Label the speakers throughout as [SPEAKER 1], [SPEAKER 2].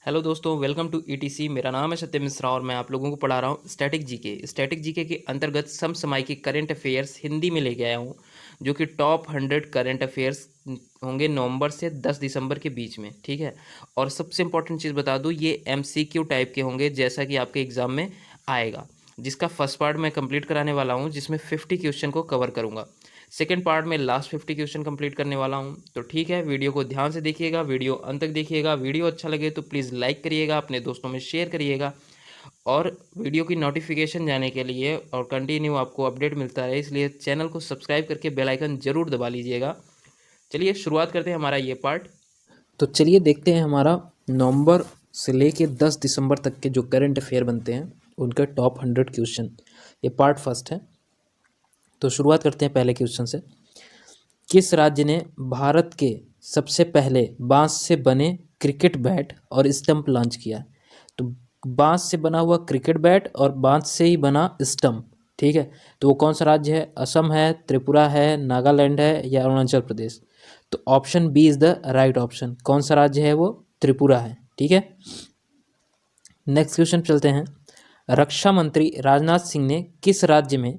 [SPEAKER 1] Hello दोस्तों, welcome to etc. मेरा नाम है सत्य मिश्रा और मैं आप लोगों को पढ़ा रहा हूँ स्टैटिक जीके। स्टैटिक जीके के अंतर्गत समसामयिक करंट अफेयर्स हिंदी में लेके आया हूँ, जो कि टॉप 100 करंट अफेयर्स होंगे नवंबर से 10 दिसंबर के बीच में। ठीक है। और सबसे इंपॉर्टेंट चीज़ बता दूँ, ये एमसीक्यू टाइप के होंगे, जैसा कि आपके एग्जाम में आएगा, जिसका फर्स्ट पार्ट मैं कंप्लीट कराने वाला हूँ, जिसमें 50 क्वेश्चन को कवर करूँगा। सेकेंड पार्ट में लास्ट 50 क्वेश्चन कंप्लीट करने वाला हूँ। तो ठीक है, वीडियो को ध्यान से देखिएगा, वीडियो अंत तक देखिएगा। वीडियो अच्छा लगे तो प्लीज़ लाइक करिएगा, अपने दोस्तों में शेयर करिएगा। और वीडियो की नोटिफिकेशन जाने के लिए और कंटिन्यू आपको अपडेट मिलता है, इसलिए चैनल को सब्सक्राइब करके बेल आइकन जरूर दबा लीजिएगा। चलिए शुरुआत करते हैं हमारा ये पार्ट। तो चलिए देखते हैं हमारा नवंबर से लेके 10 दिसंबर तक के जो करंट अफेयर बनते हैं उनके टॉप 100 क्वेश्चन। ये पार्ट फर्स्ट है। तो शुरुआत करते हैं पहले क्वेश्चन से। किस राज्य ने भारत के सबसे पहले बांस से बने क्रिकेट बैट और स्टंप लॉन्च किया? तो बांस से बना हुआ क्रिकेट बैट और बांस से ही बना स्टंप। ठीक है। तो वो कौन सा राज्य है? असम है, त्रिपुरा है, नागालैंड है या अरुणाचल प्रदेश? तो option B is the right option. कौन सा राज्य है वो? त्रिपुरा है। ठीक है। नेक्स्ट क्वेश्चन चलते हैं। रक्षा मंत्री राजनाथ सिंह ने किस राज्य में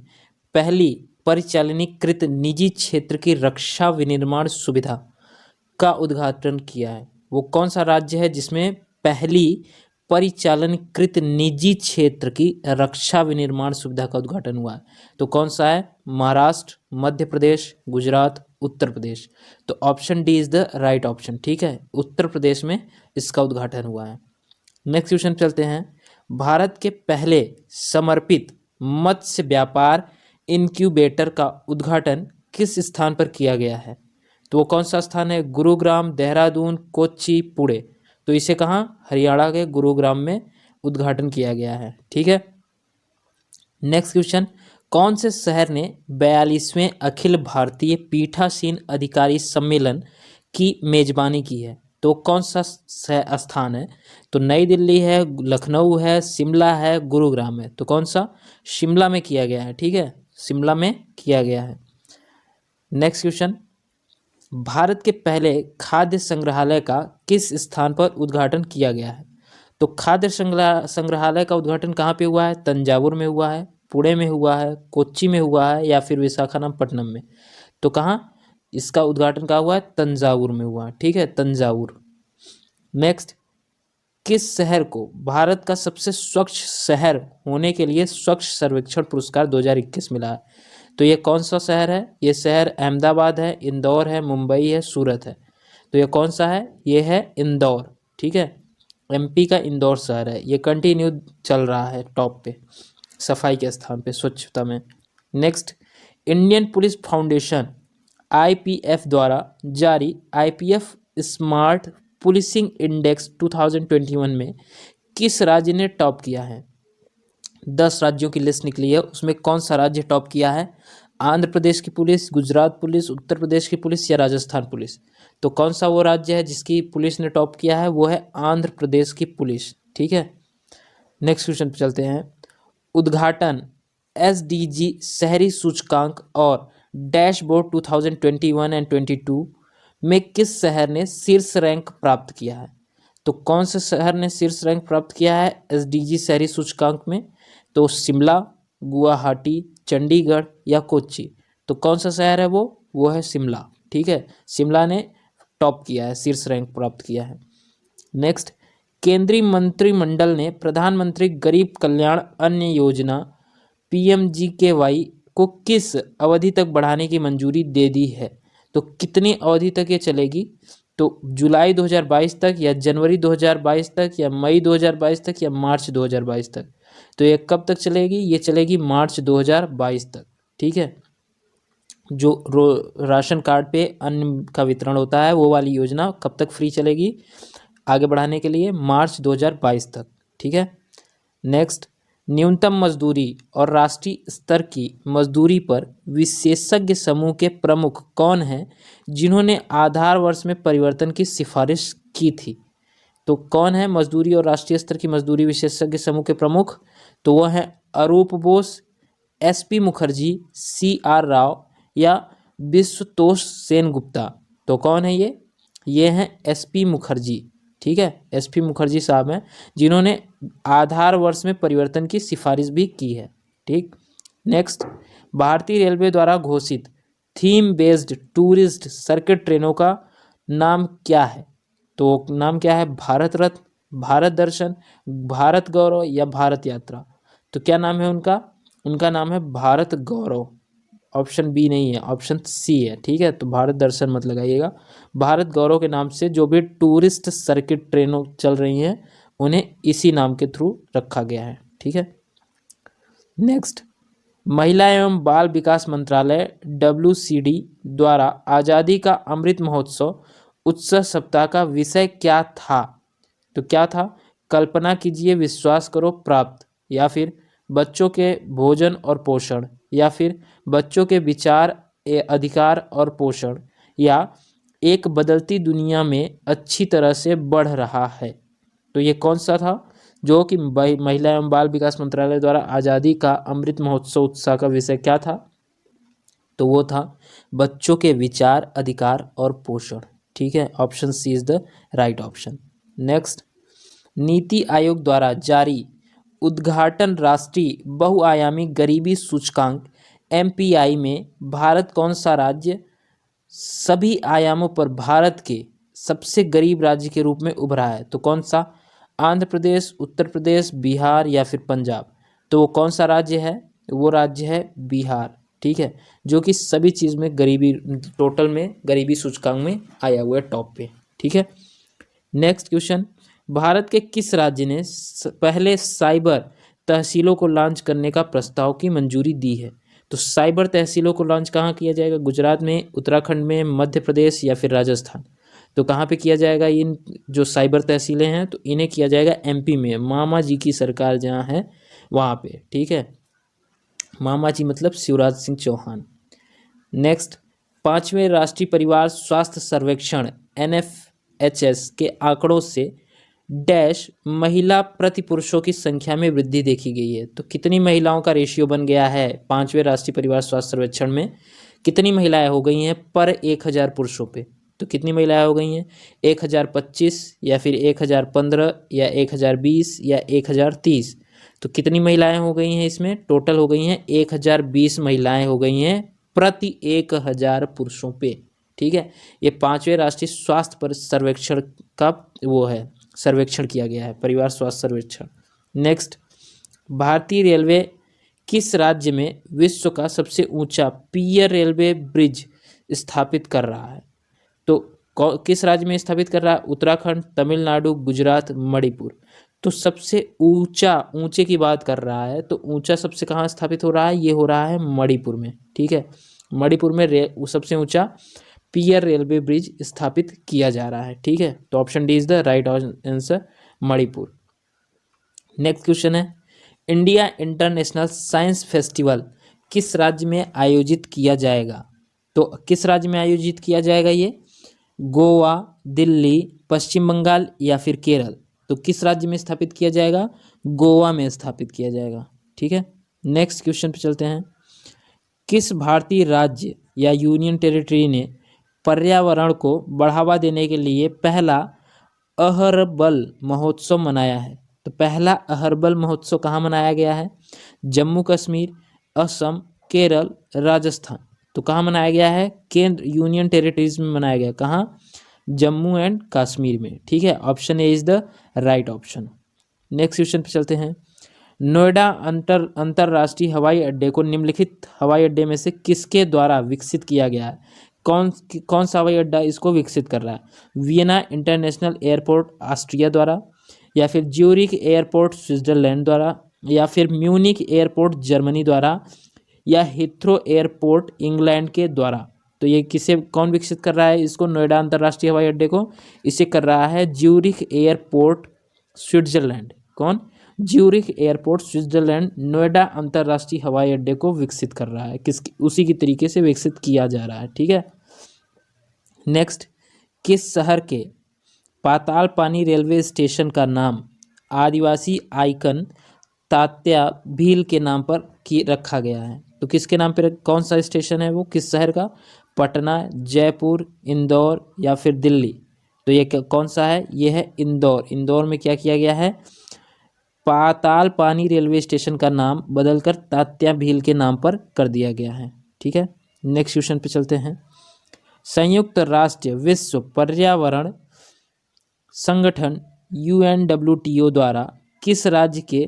[SPEAKER 1] पहली परिचालनीकृत निजी क्षेत्र की रक्षा विनिर्माण सुविधा का उद्घाटन किया है? वो कौन सा राज्य है जिसमें पहली परिचालनकृत निजी क्षेत्र की रक्षा विनिर्माण सुविधा का उद्घाटन हुआ है? तो कौन सा है? महाराष्ट्र, मध्य प्रदेश, गुजरात, उत्तर प्रदेश? तो option D is the right option. ठीक है, उत्तर प्रदेश में इसका उद्घाटन हुआ है। नेक्स्ट क्वेश्चन चलते हैं। भारत के पहले समर्पित मत्स्य व्यापार इनक्यूबेटर का उद्घाटन किस स्थान पर किया गया है? तो वो कौन सा स्थान है? गुरुग्राम, देहरादून, कोच्चि, पुणे? तो इसे कहाँ? हरियाणा के गुरुग्राम में उद्घाटन किया गया है। ठीक है। Next question. कौन से शहर ने 42वें अखिल भारतीय पीठासीन अधिकारी सम्मेलन की मेजबानी की है? तो कौन सा स्थान है? तो नई दिल्ली है, लखनऊ है, शिमला है, गुरुग्राम है? तो कौन सा? शिमला में किया गया है। ठीक है, शिमला में किया गया है। Next question. भारत के पहले खाद्य संग्रहालय का किस स्थान पर उद्घाटन किया गया है? तो खाद्य संग्रहालय का उद्घाटन कहाँ पे हुआ है? तंजावुर में हुआ है, पुणे में हुआ है, कोच्चि में हुआ है या फिर विशाखापट्टनम में? तो कहाँ इसका उद्घाटन कहाँ हुआ है? तंजावुर में हुआ है। ठीक है, तंजावुर। नेक्स्ट। किस शहर को भारत का सबसे स्वच्छ शहर होने के लिए स्वच्छ सर्वेक्षण पुरस्कार 2021 मिला है? तो ये कौन सा शहर है? ये शहर अहमदाबाद है, इंदौर है, मुंबई है, सूरत है? तो ये कौन सा है? ये है इंदौर। ठीक है, एमपी का इंदौर शहर है। ये कंटिन्यू चल रहा है टॉप पे सफाई के स्थान पे, स्वच्छता में। Next. Indian police foundation IPF द्वारा जारी आईपीएफ स्मार्ट पुलिसिंग इंडेक्स 2021 में किस राज्य ने टॉप किया है? 10 राज्यों की लिस्ट निकली है, उसमें कौन सा राज्य टॉप किया है? आंध्र प्रदेश की पुलिस, गुजरात पुलिस, उत्तर प्रदेश की पुलिस या राजस्थान पुलिस? तो कौन सा वो राज्य है जिसकी पुलिस ने टॉप किया है? वो है आंध्र प्रदेश की पुलिस। ठीक है। नेक्स्ट क्वेश्चन पे चलते हैं। उद्घाटन एसडीजी शहरी सूचकांक और डैशबोर्ड 2021 एंड 22 में किस शहर ने शीर्ष रैंक प्राप्त किया है? तो कौन से शहर ने शीर्ष रैंक प्राप्त किया है एसडीजी शहरी सूचकांक में? तो शिमला, गुवाहाटी, चंडीगढ़ या कोच्चि? तो कौन सा शहर है वो है शिमला। ठीक है, शिमला ने टॉप किया है, शीर्ष रैंक प्राप्त किया है। नेक्स्ट। केंद्रीय मंत्रिमंडल ने प्रधानमंत्री गरीब कल्याण अन्न योजना पीएमजीकेवाई को किस अवधि तक बढ़ाने की मंजूरी दे दी है? तो कितनी अवधि तक ये चलेगी? तो जुलाई 2022 तक या जनवरी 2022 तक या मई 2022 तक या मार्च 2022 तक? तो ये कब तक चलेगी? ये चलेगी मार्च 2022 तक। ठीक है। जो राशन कार्ड पे अन्न का वितरण होता है, वो वाली योजना कब तक फ्री चलेगी आगे बढ़ाने के लिए? मार्च 2022 तक। ठीक है। नेक्स्ट। न्यूनतम मजदूरी और राष्ट्रीय स्तर की मजदूरी पर विशेषज्ञ समूह के प्रमुख कौन हैं जिन्होंने आधार वर्ष में परिवर्तन की सिफारिश की थी? तो कौन है मजदूरी और राष्ट्रीय स्तर की मजदूरी विशेषज्ञ समूह के प्रमुख? तो वह हैं अरूप बोस, एसपी मुखर्जी, सीआर राव या विश्वतोष सेन गुप्ता? तो कौन है ये हैं एसपी मुखर्जी।
[SPEAKER 2] ठीक है, एसपी मुखर्जी साहब हैं जिन्होंने आधार वर्ष में परिवर्तन की सिफारिश भी की है। ठीक, नेक्स्ट, भारतीय रेलवे द्वारा घोषित थीम बेस्ड टूरिस्ट सर्किट ट्रेनों का नाम क्या है? तो नाम क्या है? भारत रत्न, भारत दर्शन, भारत गौरव या भारत यात्रा। तो क्या नाम है उनका? उनका नाम है भारत गौरव। ऑप्शन बी नहीं है, ऑप्शन सी है। ठीक है, तो भारत दर्शन मत लगाइएगा। भारत गौरव के नाम से जो भी टूरिस्ट सर्किट ट्रेनों चल रही हैं उन्हें इसी नाम के थ्रू रखा गया है। ठीक है, नेक्स्ट, महिला एवं बाल विकास मंत्रालय WCD द्वारा आज़ादी का अमृत महोत्सव उत्सव सप्ताह का विषय क्या था? तो क्या था? कल्पना कीजिए, विश्वास करो, प्राप्त, या फिर बच्चों के भोजन और पोषण, या फिर बच्चों के विचार अधिकार और पोषण, या एक बदलती दुनिया में अच्छी तरह से बढ़ रहा है। तो ये कौन सा था जो कि महिला एवं बाल विकास मंत्रालय द्वारा आज़ादी का अमृत महोत्सव उत्साह का विषय क्या था? तो वो था बच्चों के विचार अधिकार और पोषण। ठीक है, option C is the right option. Next, NITI Aayog द्वारा जारी उद्घाटन राष्ट्रीय बहुआयामी गरीबी सूचकांक MPI में भारत कौन सा राज्य सभी आयामों पर भारत के सबसे गरीब राज्य के रूप में उभरा है? तो कौन सा? आंध्र प्रदेश, उत्तर प्रदेश, बिहार या फिर पंजाब। तो वो कौन सा राज्य है? वो राज्य है बिहार। ठीक है, जो कि सभी चीज़ में गरीबी, टोटल में गरीबी सूचकांक में आया हुआ है टॉप पे। ठीक है, नेक्स्ट क्वेश्चन, भारत के किस राज्य ने पहले साइबर तहसीलों को लॉन्च करने का प्रस्ताव की मंजूरी दी है? तो साइबर तहसीलों को लॉन्च कहाँ किया जाएगा? गुजरात में, उत्तराखंड में, मध्य प्रदेश या फिर राजस्थान। तो कहाँ पे किया जाएगा इन जो साइबर तहसीलें हैं? तो इन्हें किया जाएगा MP में, मामा जी की सरकार जहाँ है वहाँ पे। ठीक है, मामा जी मतलब शिवराज सिंह चौहान। नेक्स्ट, 5वें राष्ट्रीय परिवार स्वास्थ्य सर्वेक्षण NFHS के आंकड़ों से डैश महिला प्रति पुरुषों की संख्या में वृद्धि देखी गई है। तो कितनी महिलाओं का रेशियो बन गया है 5वें राष्ट्रीय परिवार स्वास्थ्य सर्वेक्षण में? कितनी महिलाएं हो गई हैं पर 1000 पुरुषों पे? तो कितनी महिलाएं हो गई हैं? 1025 या फिर 1015 या 1020 या 1030। तो कितनी महिलाएं हो गई हैं इसमें? टोटल हो गई हैं 1020 महिलाएं हो गई हैं प्रति 1000 पुरुषों पे। ठीक है, ये 5वें राष्ट्रीय स्वास्थ्य सर्वेक्षण का वो है, सर्वेक्षण किया गया है, परिवार स्वास्थ्य सर्वेक्षण। नेक्स्ट, भारतीय रेलवे किस राज्य में विश्व का सबसे ऊंचा पियर रेलवे ब्रिज स्थापित कर रहा है? तो किस राज्य में स्थापित कर रहा है? उत्तराखंड, तमिलनाडु, गुजरात, मणिपुर। तो सबसे ऊंचे की बात कर रहा है, तो ऊंचा सबसे कहाँ स्थापित हो रहा है? ये हो रहा है मणिपुर में। ठीक है, मणिपुर में सबसे ऊंचा पियर रेलवे ब्रिज स्थापित किया जा रहा है। ठीक है, तो option D is the right answer, Manipur. Next question है, इंडिया इंटरनेशनल साइंस फेस्टिवल किस राज्य में आयोजित किया जाएगा? तो किस राज्य में आयोजित किया जाएगा ये? गोवा, दिल्ली, पश्चिम बंगाल या फिर केरल। तो किस राज्य में स्थापित किया जाएगा? गोवा में स्थापित किया जाएगा। ठीक है, नेक्स्ट क्वेश्चन पे चलते हैं, किस भारतीय राज्य या यूनियन टेरिटरी ने पर्यावरण को बढ़ावा देने के लिए पहला अहर्बल महोत्सव मनाया है? तो पहला अहर्बल महोत्सव कहाँ मनाया गया है? जम्मू कश्मीर, असम, केरल, राजस्थान। तो कहाँ मनाया गया है? केंद्र यूनियन टेरिटरीज में मनाया गया। कहाँ? जम्मू एंड कश्मीर में। ठीक है, option A is the right option. Next question पे चलते हैं, नोएडा अंतरराष्ट्रीय हवाई अड्डे को निम्नलिखित हवाई अड्डे में से किसके द्वारा विकसित किया गया है? कौन सा हवाई अड्डा इसको विकसित कर रहा है? वियना इंटरनेशनल एयरपोर्ट ऑस्ट्रिया द्वारा, या फिर ज्यूरिख एयरपोर्ट स्विट्जरलैंड द्वारा, या फिर म्यूनिक एयरपोर्ट जर्मनी द्वारा, या हीथ्रो एयरपोर्ट इंग्लैंड के द्वारा। तो ये कौन विकसित कर रहा है इसको, नोएडा अंतर्राष्ट्रीय हवाई अड्डे को? इसे कर रहा है ज्यूरिख एयरपोर्ट स्विट्जरलैंड। कौन? ज्यूरिख एयरपोर्ट स्विट्जरलैंड नोएडा अंतर्राष्ट्रीय हवाई अड्डे को विकसित कर रहा है। उसी की तरीके से विकसित किया जा रहा है। ठीक है, नेक्स्ट, किस शहर के पाताल पानी रेलवे स्टेशन का नाम आदिवासी आइकन तात्या भील के नाम पर रखा गया है? तो किसके नाम पर, कौन सा स्टेशन है वो, किस शहर का? पटना, जयपुर, इंदौर या फिर दिल्ली। तो ये कौन सा है? ये है इंदौर। इंदौर में क्या किया गया है? पाताल पानी रेलवे स्टेशन का नाम बदलकर तात्या भील के नाम पर कर दिया गया है। ठीक है, नेक्स्ट क्वेश्चन पे चलते हैं। संयुक्त राष्ट्र विश्व पर्यावरण संगठन UNWTO द्वारा किस राज्य के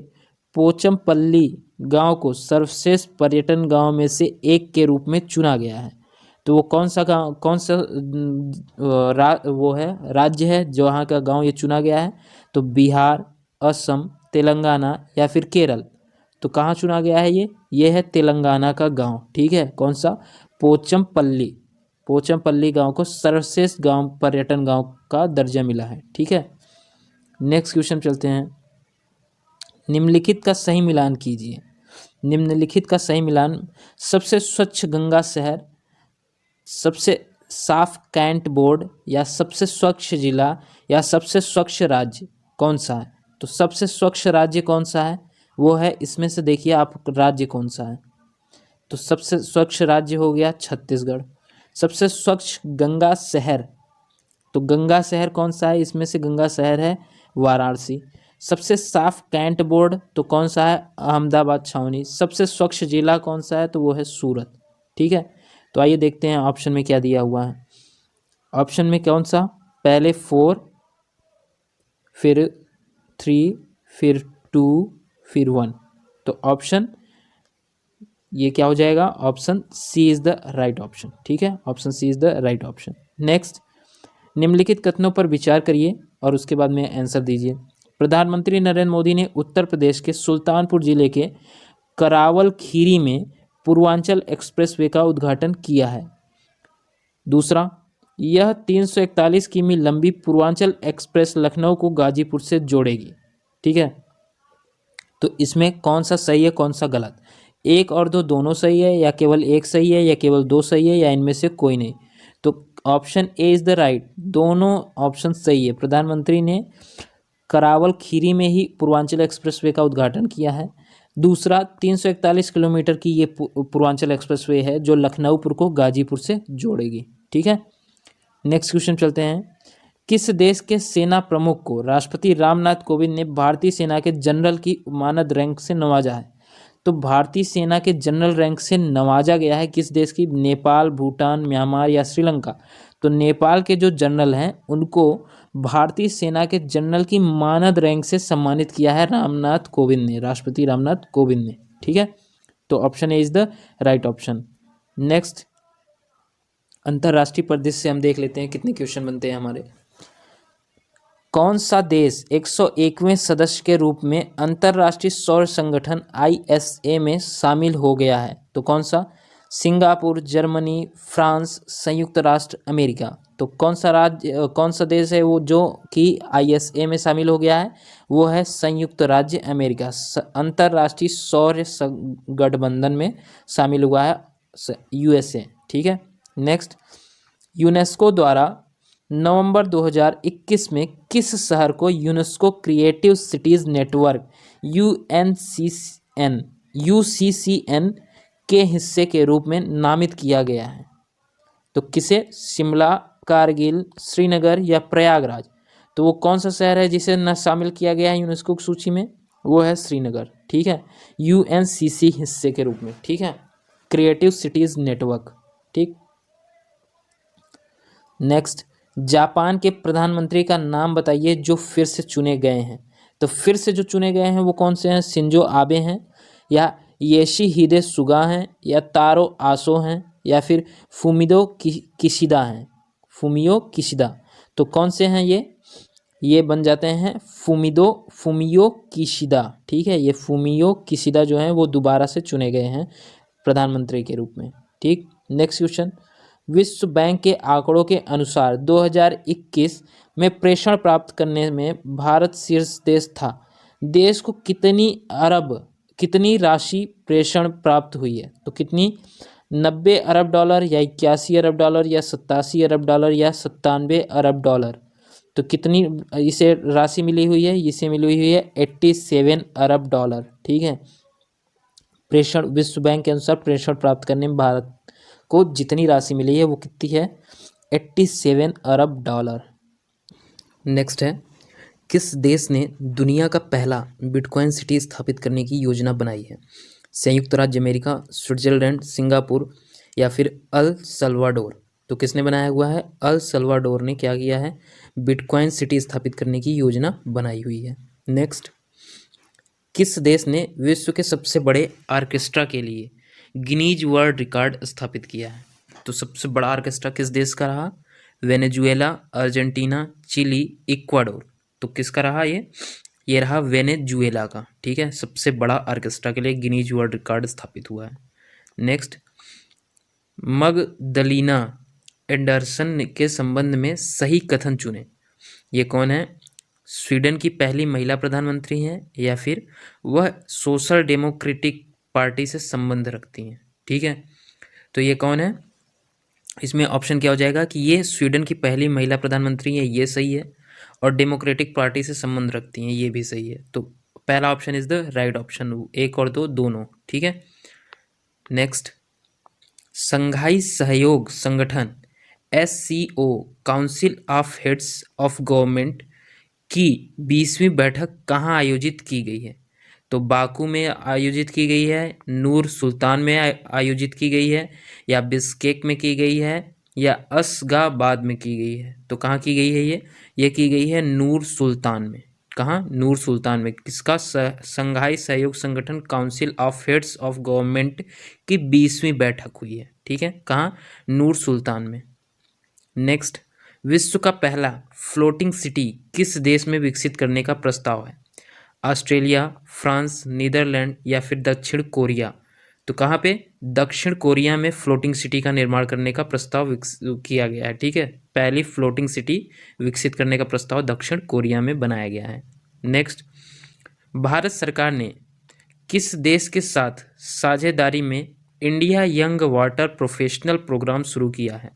[SPEAKER 2] पोचमपल्ली गांव को सर्वश्रेष्ठ पर्यटन गांव में से एक के रूप में चुना गया है? तो वो कौन सा गांव, कौन सा वो है राज्य है जहाँ का गांव ये चुना गया है? तो बिहार, असम, तेलंगाना या फिर केरल। तो कहाँ चुना गया है ये है तेलंगाना का गांव। ठीक है, कौन सा? पोचमपल्ली। पोचमपल्ली गांव को सर्वश्रेष्ठ गांव पर्यटन गांव का दर्जा मिला है। ठीक है, नेक्स्ट क्वेश्चन चलते हैं। निम्नलिखित का सही मिलान कीजिए। निम्नलिखित का सही मिलान: सबसे स्वच्छ गंगा शहर, सबसे साफ कैंट बोर्ड, या सबसे स्वच्छ जिला, या सबसे स्वच्छ राज्य, कौन सा है? तो सबसे स्वच्छ राज्य कौन सा है? वो है, इसमें से देखिए आप राज्य कौन सा है। तो सबसे स्वच्छ राज्य हो गया छत्तीसगढ़। सबसे स्वच्छ गंगा शहर, तो गंगा शहर कौन सा है? इसमें से गंगा शहर है वाराणसी। सबसे साफ कैंट बोर्ड तो कौन सा है? अहमदाबाद छावनी। सबसे स्वच्छ जिला कौन सा है? तो वो है सूरत। ठीक है, तो आइए देखते हैं ऑप्शन में क्या दिया हुआ है। ऑप्शन में कौन सा? पहले 4, फिर 3, फिर 2, फिर 1। तो ऑप्शन ये क्या हो जाएगा? Option C is the right option. ठीक है, option C is the right option. Next, निम्नलिखित कथनों पर विचार करिए और उसके बाद में आंसर दीजिए। प्रधानमंत्री नरेंद्र मोदी ने उत्तर प्रदेश के सुल्तानपुर जिले के करावल खीरी में पूर्वांचल एक्सप्रेसवे का उद्घाटन किया है। दूसरा, यह 341 किमी लंबी पूर्वांचल एक्सप्रेस लखनऊ को गाजीपुर से जोड़ेगी। ठीक है, तो इसमें कौन सा सही है, कौन सा गलत? 1 और 2 दोनों सही है, या केवल 1 सही है, या केवल 2 सही है, या इनमें से कोई नहीं? तो option A is the right, दोनों ऑप्शन सही है। प्रधानमंत्री ने करावल खीरी में ही पूर्वांचल एक्सप्रेसवे का उद्घाटन किया है। दूसरा, 341 किलोमीटर की ये पूर्वांचल एक्सप्रेसवे है जो लखनऊपुर को गाजीपुर से जोड़ेगी। ठीक है, नेक्स्ट क्वेश्चन चलते हैं। किस देश के सेना प्रमुख को राष्ट्रपति रामनाथ कोविंद ने भारतीय सेना के जनरल की मानद रैंक से नवाजा है? तो भारतीय सेना के जनरल रैंक से नवाजा गया है किस देश की? नेपाल, भूटान, म्यांमार या श्रीलंका? तो नेपाल के जो जनरल हैं उनको भारतीय सेना के जनरल की मानद रैंक से सम्मानित किया है रामनाथ कोविंद ने, राष्ट्रपति रामनाथ कोविंद ने। ठीक है, तो option A is the right option. Next, अंतर्राष्ट्रीय परिदृश्य से हम देख लेते हैं कितने क्वेश्चन बनते हैं हमारे। कौन सा देश 101वें सदस्य के रूप में अंतर्राष्ट्रीय सौर संगठन ISA में शामिल हो गया है? तो कौन सा? सिंगापुर, जर्मनी, फ्रांस, संयुक्त राष्ट्र अमेरिका। तो कौन सा राज्य, कौन सा देश है वो जो कि ISA में शामिल हो गया है? वो है संयुक्त राज्य अमेरिका। अंतर्राष्ट्रीय सौर गठबंधन में शामिल हुआ है USA। ठीक है, नेक्स्ट, यूनेस्को द्वारा नवंबर 2021 में किस शहर को UNESCO creative cities network UCCN के हिस्से के रूप में नामित किया गया है? तो किसे? शिमला, कारगिल, श्रीनगर या प्रयागराज? तो वो कौन सा शहर है जिसे न शामिल किया गया है यूनेस्को की सूची में? वो है श्रीनगर। ठीक है, UNCC हिस्से के रूप में। ठीक है, क्रिएटिव सिटीज नेटवर्क। ठीक, नेक्स्ट, जापान के प्रधानमंत्री का नाम बताइए जो फिर से चुने गए हैं। तो फिर से जो चुने गए हैं वो कौन से हैं? शिंजो आबे हैं, या योशिहिदे सुगा हैं, या तारो आसो हैं, या फिर फुमियो किशिदा हैं? Fumio Kishida. तो कौन से हैं ये बन जाते हैं फुमियो किशिदा। ठीक है, ये फुमियो किशिदा जो हैं वो दोबारा से चुने गए हैं प्रधानमंत्री के रूप में। ठीक, नेक्स्ट क्वेश्चन, विश्व बैंक के आंकड़ों के अनुसार 2021 में प्रेषण प्राप्त करने में भारत शीर्ष देश था। देश को कितनी राशि प्रेषण प्राप्त हुई है? तो कितनी? 90 अरब डॉलर, या 81 अरब डॉलर, या 87 अरब डॉलर, या 97 अरब डॉलर? तो कितनी इसे राशि मिली हुई है? इसे मिली हुई है 87 अरब डॉलर। ठीक है, प्रेषण विश्व बैंक के अनुसार प्रेषण प्राप्त करने में भारत को जितनी राशि मिली है वो कितनी है? 87 अरब डॉलर। नेक्स्ट है, किस देश ने दुनिया का पहला बिटकॉइन सिटी स्थापित करने की योजना बनाई है? संयुक्त राज्य अमेरिका, स्विट्जरलैंड, सिंगापुर या फिर अल सल्वाडोर? तो किसने बनाया हुआ है? अल सल्वाडोर ने क्या किया है? बिटकॉइन सिटी स्थापित करने की योजना बनाई हुई है। नेक्स्ट, किस देश ने विश्व के सबसे बड़े ऑर्केस्ट्रा के लिए गिनीज वर्ल्ड रिकॉर्ड स्थापित किया है? तो सबसे बड़ा ऑर्केस्ट्रा किस देश का रहा? Venezuela, Argentina, Chile, Ecuador? तो किसका रहा ये रहा वेनेजुएला का। ठीक है, सबसे बड़ा ऑर्केस्ट्रा के लिए गिनीज वर्ल्ड रिकॉर्ड स्थापित हुआ है। नेक्स्ट, मगदलीना एंडरसन के संबंध में सही कथन चुने। ये कौन है? स्वीडन की पहली महिला प्रधानमंत्री हैं या फिर वह सोशल डेमोक्रेटिक पार्टी से संबंध रखती हैं? ठीक है, तो ये कौन है? इसमें ऑप्शन क्या हो जाएगा कि ये स्वीडन की पहली महिला प्रधानमंत्री है, ये सही है, और डेमोक्रेटिक पार्टी से संबंध रखती हैं, ये भी सही है। तो पहला option is the right option, एक और दो दोनों। ठीक है, नेक्स्ट, संघाई सहयोग संगठन SCO council of heads of government की 20वीं बैठक कहाँ आयोजित की गई है? तो बाकू में आयोजित की गई है, नूर सुल्तान में आयोजित की गई है, या बिश्केक में की गई है, या अशगाबाद में की गई है? तो कहाँ की गई है ये की गई है नूर सुल्तान में। कहाँ? नूर सुल्तान में। किसका? संघाई सहयोग संगठन council of heads of government की 20वीं बैठक हुई है। ठीक है, कहाँ? नूर सुल्तान में। नेक्स्ट, विश्व का पहला फ्लोटिंग सिटी किस देश में विकसित करने का प्रस्ताव है? ऑस्ट्रेलिया, फ्रांस, नीदरलैंड या फिर दक्षिण कोरिया? तो कहाँ पे? दक्षिण कोरिया में फ्लोटिंग सिटी का निर्माण करने का प्रस्ताव किया गया है। ठीक है, पहली फ्लोटिंग सिटी विकसित करने का प्रस्ताव दक्षिण कोरिया में बनाया गया है। नेक्स्ट, भारत सरकार ने किस देश के साथ साझेदारी में India young water professional programme शुरू किया है?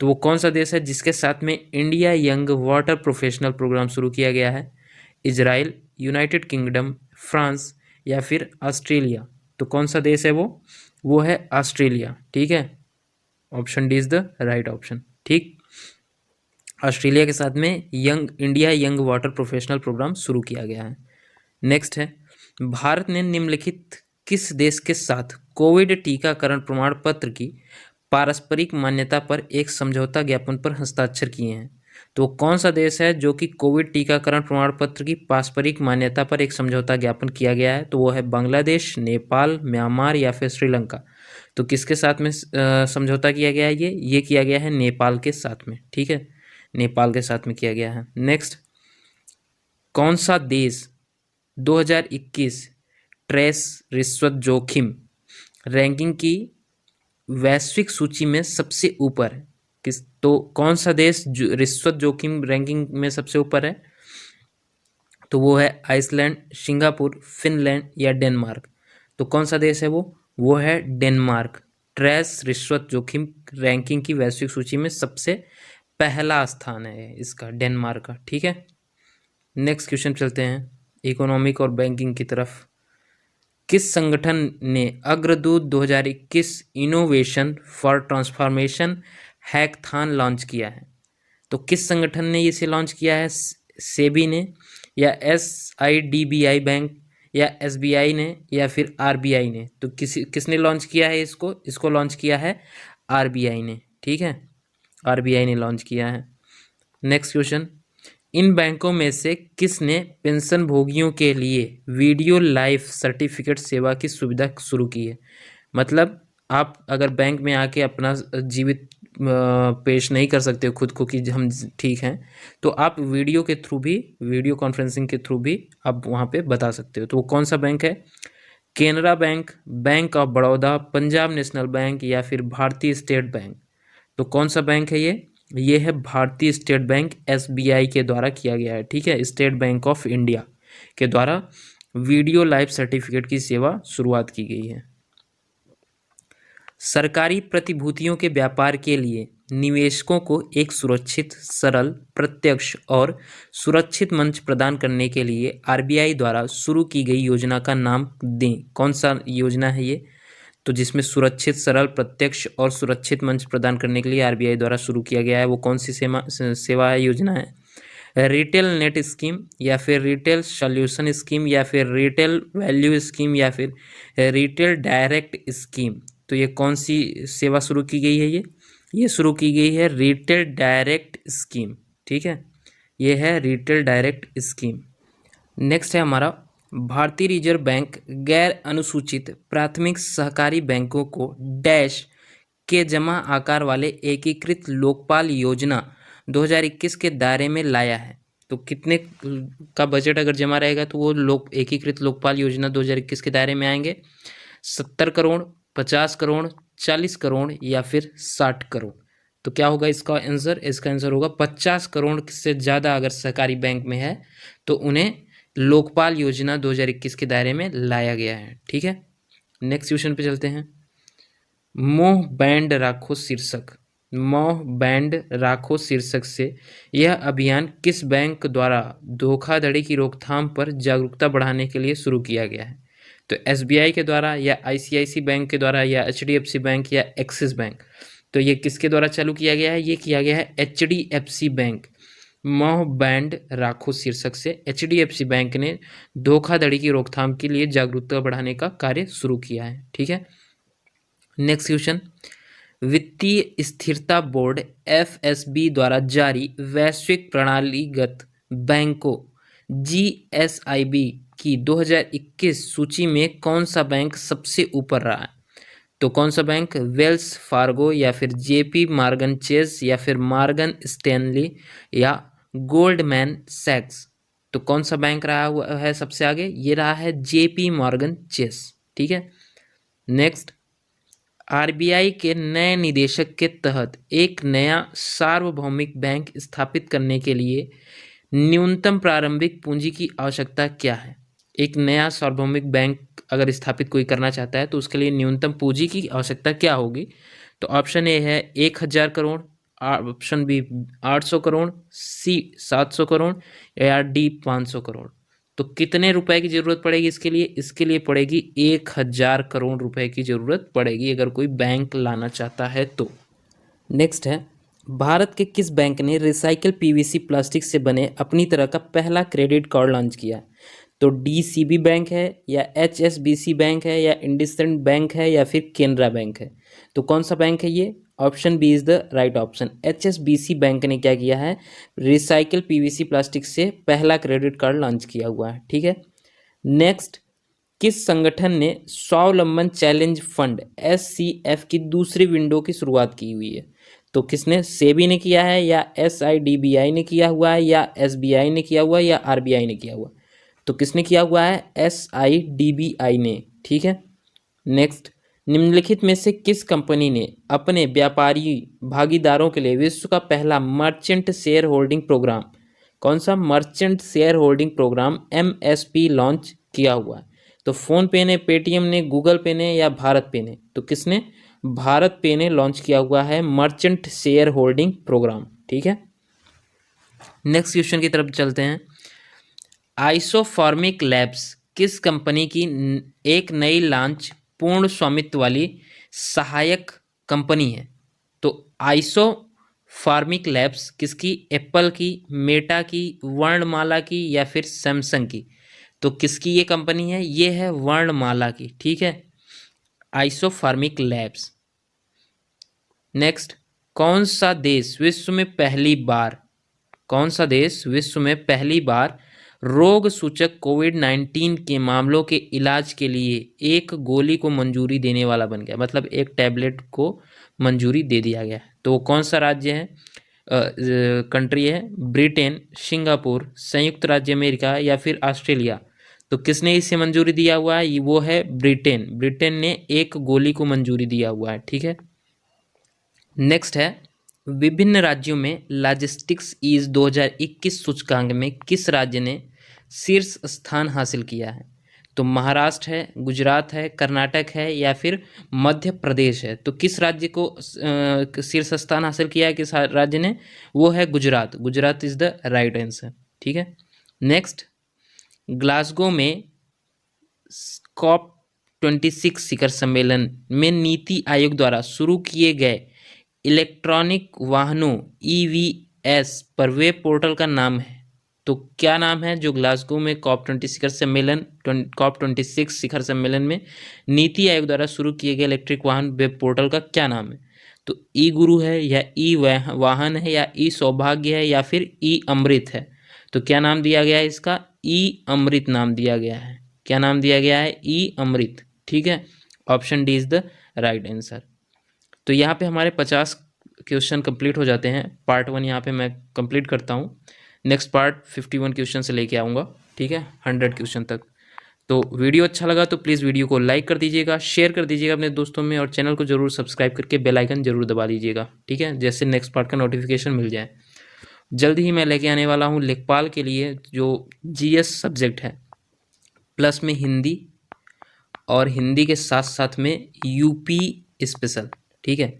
[SPEAKER 2] तो वो कौन सा देश है जिसके साथ में India young water professional programme शुरू किया गया है? इजराइल, यूनाइटेड किंगडम, फ्रांस या फिर ऑस्ट्रेलिया? तो कौन सा देश है वो है ऑस्ट्रेलिया। ठीक है, option D is the right option. ठीक, ऑस्ट्रेलिया के साथ में India young water professional programme शुरू किया गया है। नेक्स्ट है, भारत ने निम्नलिखित किस देश के साथ कोविड टीकाकरण प्रमाण पत्र की पारस्परिक मान्यता पर एक समझौता ज्ञापन पर हस्ताक्षर किए हैं? तो कौन सा देश है जो कि कोविड टीकाकरण प्रमाण पत्र की पारस्परिक मान्यता पर एक समझौता ज्ञापन किया गया है? तो वो है बांग्लादेश, नेपाल, म्यांमार या फिर श्रीलंका? तो किसके साथ में समझौता किया गया है? ये किया गया है नेपाल के साथ में। ठीक है, नेपाल के साथ में किया गया है। नेक्स्ट, कौन सा देश 2021 ट्रेस रिश्वत जोखिम रैंकिंग की वैश्विक सूची में सबसे ऊपर है? तो कौन सा देश रिश्वत जोखिम रैंकिंग में सबसे ऊपर है? तो वो है आइसलैंड, सिंगापुर, फिनलैंड या डेनमार्क? तो कौन सा देश है वो है डेनमार्क। ट्रेस रिश्वत जोखिम रैंकिंग की वैश्विक सूची में सबसे पहला स्थान है इसका, डेनमार्क का। ठीक है, नेक्स्ट क्वेश्चन चलते हैं इकोनॉमिक और बैंकिंग की तरफ। किस संगठन ने अग्रदूत 2021 innovation for transformation hackathon launch किया है? तो किस संगठन ने इसे लॉन्च किया है? सेबी ने, या SIDBI बैंक, या SBI ने, या फिर RBI ने? तो किसने लॉन्च किया है इसको लॉन्च किया है RBI ने। ठीक है, RBI ने लॉन्च किया है। नेक्स्ट क्वेश्चन, इन बैंकों में से किसने पेंशन भोगियों के लिए वीडियो लाइफ सर्टिफिकेट सेवा की सुविधा शुरू की है? मतलब आप अगर बैंक में आके अपना जीवित पेश नहीं कर सकते हो खुद को कि हम ठीक हैं, तो आप वीडियो कॉन्फ्रेंसिंग के थ्रू भी आप वहाँ पे बता सकते हो। तो वो कौन सा बैंक है? Canara bank, bank of Baroda, Punjab national bank या फिर भारतीय स्टेट बैंक? तो कौन सा बैंक है ये है भारतीय स्टेट बैंक, SBI के द्वारा किया गया है। ठीक है, स्टेट बैंक ऑफ इंडिया के द्वारा वीडियो लाइफ सर्टिफिकेट की सेवा शुरुआत की गई है। सरकारी प्रतिभूतियों के व्यापार के लिए निवेशकों को एक सुरक्षित, सरल, प्रत्यक्ष और सुरक्षित मंच प्रदान करने के लिए RBI द्वारा शुरू की गई योजना का नाम दें। कौन सा योजना है ये? तो जिसमें सुरक्षित, सरल, प्रत्यक्ष और सुरक्षित मंच प्रदान करने के लिए RBI द्वारा शुरू किया गया है, वो कौन सी सेवा है, योजना है?
[SPEAKER 1] रिटेल नेट स्कीम या फिर रिटेल सॉल्यूशन स्कीम या फिर रिटेल वैल्यू स्कीम या फिर रिटेल डायरेक्ट स्कीम। तो ये कौन सी सेवा शुरू की गई है? ये शुरू की गई है रिटेल डायरेक्ट स्कीम। ठीक है, ये है रिटेल डायरेक्ट स्कीम। नेक्स्ट है हमारा, भारतीय रिजर्व बैंक गैर अनुसूचित प्राथमिक सहकारी बैंकों को डैश के जमा आकार वाले एकीकृत लोकपाल योजना 2021 के दायरे में लाया है। तो कितने का बजट अगर जमा रहेगा तो वो एकीकृत लोकपाल योजना 2021 के दायरे में आएंगे? 70 करोड़, 50 करोड़, 40 करोड़ या फिर 60 करोड़। तो क्या होगा इसका आंसर? इसका आंसर होगा 50 करोड़ से ज़्यादा अगर सहकारी बैंक में है तो उन्हें लोकपाल योजना 2021 के दायरे में लाया गया है। ठीक है, नेक्स्ट क्वेश्चन पे चलते हैं। मोह बैंड राखो शीर्षक, मोह बैंड राखो शीर्षक से यह अभियान किस बैंक द्वारा धोखाधड़ी की रोकथाम पर जागरूकता बढ़ाने के लिए शुरू किया गया है? तो एसबीआई के द्वारा या आईसीआईसी बैंक के द्वारा या एचडीएफसी बैंक या एक्सिस बैंक। तो ये किसके द्वारा चालू किया गया है? ये किया गया है एचडीएफसी बैंक। मोह बैंड राखो शीर्षक से एचडीएफसी बैंक ने धोखाधड़ी की रोकथाम के लिए जागरूकता बढ़ाने का कार्य शुरू किया है। ठीक है, नेक्स्ट क्वेश्चन, वित्तीय स्थिरता बोर्ड एफएसबी द्वारा जारी वैश्विक प्रणालीगत बैंकों जीएसआईबी की 2021 सूची में कौन सा बैंक सबसे ऊपर रहा है? तो कौन सा बैंक? वेल्स फार्गो या फिर जेपी मॉर्गन चेस या फिर मॉर्गन स्टैनली या गोल्डमैन सैक्स। तो कौन सा बैंक रहा हुआ है सबसे आगे? ये रहा है जेपी मॉर्गन चेस। ठीक है, नेक्स्ट, आरबीआई के नए निदेशक के तहत एक नया सार्वभौमिक बैंक स्थापित करने के लिए न्यूनतम प्रारंभिक पूंजी की आवश्यकता क्या है? एक नया सार्वभौमिक बैंक अगर स्थापित कोई करना चाहता है तो उसके लिए न्यूनतम पूंजी की आवश्यकता क्या होगी? तो ऑप्शन ए है 1000 करोड़, ऑप्शन बी 800 करोड़, सी 700 करोड़ या डी 500 करोड़। तो कितने रुपए की जरूरत पड़ेगी इसके लिए? इसके लिए पड़ेगी 1000 करोड़ रुपए की जरूरत पड़ेगी अगर कोई बैंक लाना चाहता है तो। नेक्स्ट है, भारत के किस बैंक ने रिसाइकल पीवीसी प्लास्टिक से बने अपनी तरह का पहला क्रेडिट कार्ड लॉन्च किया? तो डीसीबी बैंक है या एचएसबीसी बैंक है या इंडसइंड बैंक है या फिर केनरा बैंक है? तो कौन सा बैंक है ये? Option B is the right option. HSBC bank ने क्या किया है? रिसाइकल पीवीसी प्लास्टिक से पहला क्रेडिट कार्ड लॉन्च किया हुआ है। ठीक है, नेक्स्ट, किस संगठन ने स्वावलंबन चैलेंज फंड एससीएफ की दूसरी विंडो की शुरुआत की हुई है? तो किसने? सेबी ने किया है या एसआईडीबीआई ने किया हुआ है या एसबीआई ने किया हुआ है या आरबीआई ने किया हुआ? तो किसने किया हुआ है? एसआईडीबीआई ने। ठीक है, नेक्स्ट, निम्नलिखित में से किस कंपनी ने अपने व्यापारी भागीदारों के लिए विश्व का पहला मर्चेंट शेयर होल्डिंग प्रोग्राम, कौन सा? Merchant share holding programme MSP launch किया हुआ है? तो फोन पे ने, पेटीएम ने, गूगल पे ने या भारत पे ने? तो किसने? भारत पे ने लॉन्च किया हुआ है मर्चेंट शेयर होल्डिंग प्रोग्राम। ठीक है, नेक्स्ट क्वेश्चन की तरफ चलते हैं। आइसोफॉर्मिक लैब्स किस कंपनी की एक नई लॉन्च पूर्ण स्वामित्व वाली सहायक कंपनी है? तो आइसोफॉर्मिक लैब्स किसकी? एप्पल की, मेटा की, वर्णमाला की या फिर सैमसंग की? तो किसकी ये कंपनी है? ये है वर्णमाला की। ठीक है, आइसोफॉर्मिक लैब्स। नेक्स्ट, कौन सा देश विश्व में पहली बार, कौन सा देश विश्व में पहली बार रोग सूचक कोविड-19 के मामलों के इलाज के लिए एक गोली को मंजूरी देने वाला बन गया? मतलब एक टैबलेट को मंजूरी दे दिया गया। तो वो कौन सा राज्य है, कंट्री है? ब्रिटेन, सिंगापुर, संयुक्त राज्य अमेरिका या फिर ऑस्ट्रेलिया? तो किसने इसे मंजूरी दिया हुआ है? वो है ब्रिटेन। ब्रिटेन ने एक गोली को मंजूरी दिया हुआ है। ठीक है, नेक्स्ट है, विभिन्न राज्यों में लॉजिस्टिक्स ईज 2021 सूचकांक में किस राज्य ने शीर्ष स्थान हासिल किया है? तो महाराष्ट्र है, गुजरात है, कर्नाटक है या फिर मध्य प्रदेश है? तो किस राज्य को शीर्ष स्थान हासिल किया है, किस राज्य ने? वो है Gujarat. Gujarat is the right answer. ठीक है, नेक्स्ट, ग्लासगो में COP26 शिखर सम्मेलन में नीति आयोग द्वारा शुरू किए गए इलेक्ट्रॉनिक वाहनों EVs पर वेब पोर्टल का नाम है
[SPEAKER 2] तो क्या नाम है जो ग्लासगो में COP26 शिखर सम्मेलन में नीति आयोग द्वारा शुरू किए गए इलेक्ट्रिक वाहन वेब पोर्टल का क्या नाम है? तो ई गुरु है, या ई वाहन है, या ई सौभाग्य है, या फिर ई अमृत है? तो क्या नाम दिया गया है इसका? ई अमृत नाम दिया गया है। क्या नाम दिया गया है? ई अमृत। ठीक है, option D is the right answer. तो यहाँ पे हमारे 50 क्वेश्चन कंप्लीट हो जाते हैं। पार्ट 1 यहाँ पे मैं कंप्लीट करता हूँ। नेक्स्ट पार्ट 51 क्वेश्चन से लेके आऊँगा। ठीक है, 100 क्वेश्चन तक। तो वीडियो अच्छा लगा तो प्लीज़ वीडियो को लाइक कर दीजिएगा, शेयर कर दीजिएगा अपने दोस्तों में, और चैनल को जरूर सब्सक्राइब करके बेल आइकन जरूर दबा दीजिएगा। ठीक है, जैसे नेक्स्ट पार्ट का नोटिफिकेशन मिल जाए। जल्द ही मैं लेके आने वाला हूँ लेखपाल के लिए जो जीएस सब्जेक्ट है, प्लस में हिंदी, और हिंदी के साथ साथ में यूपी स्पेशल। ठीक है,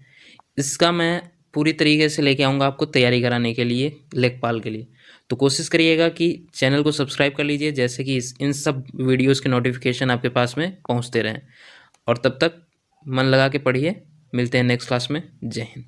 [SPEAKER 2] इसका मैं पूरी तरीके से लेके आऊँगा आपको तैयारी कराने के लिए लेखपाल के लिए। तो कोशिश करिएगा कि चैनल को सब्सक्राइब कर लीजिए, जैसे कि इन सब वीडियोस के नोटिफिकेशन आपके पास में पहुंचते रहें। और तब तक मन लगा के पढ़िए। मिलते हैं नेक्स्ट क्लास में। जय हिंद।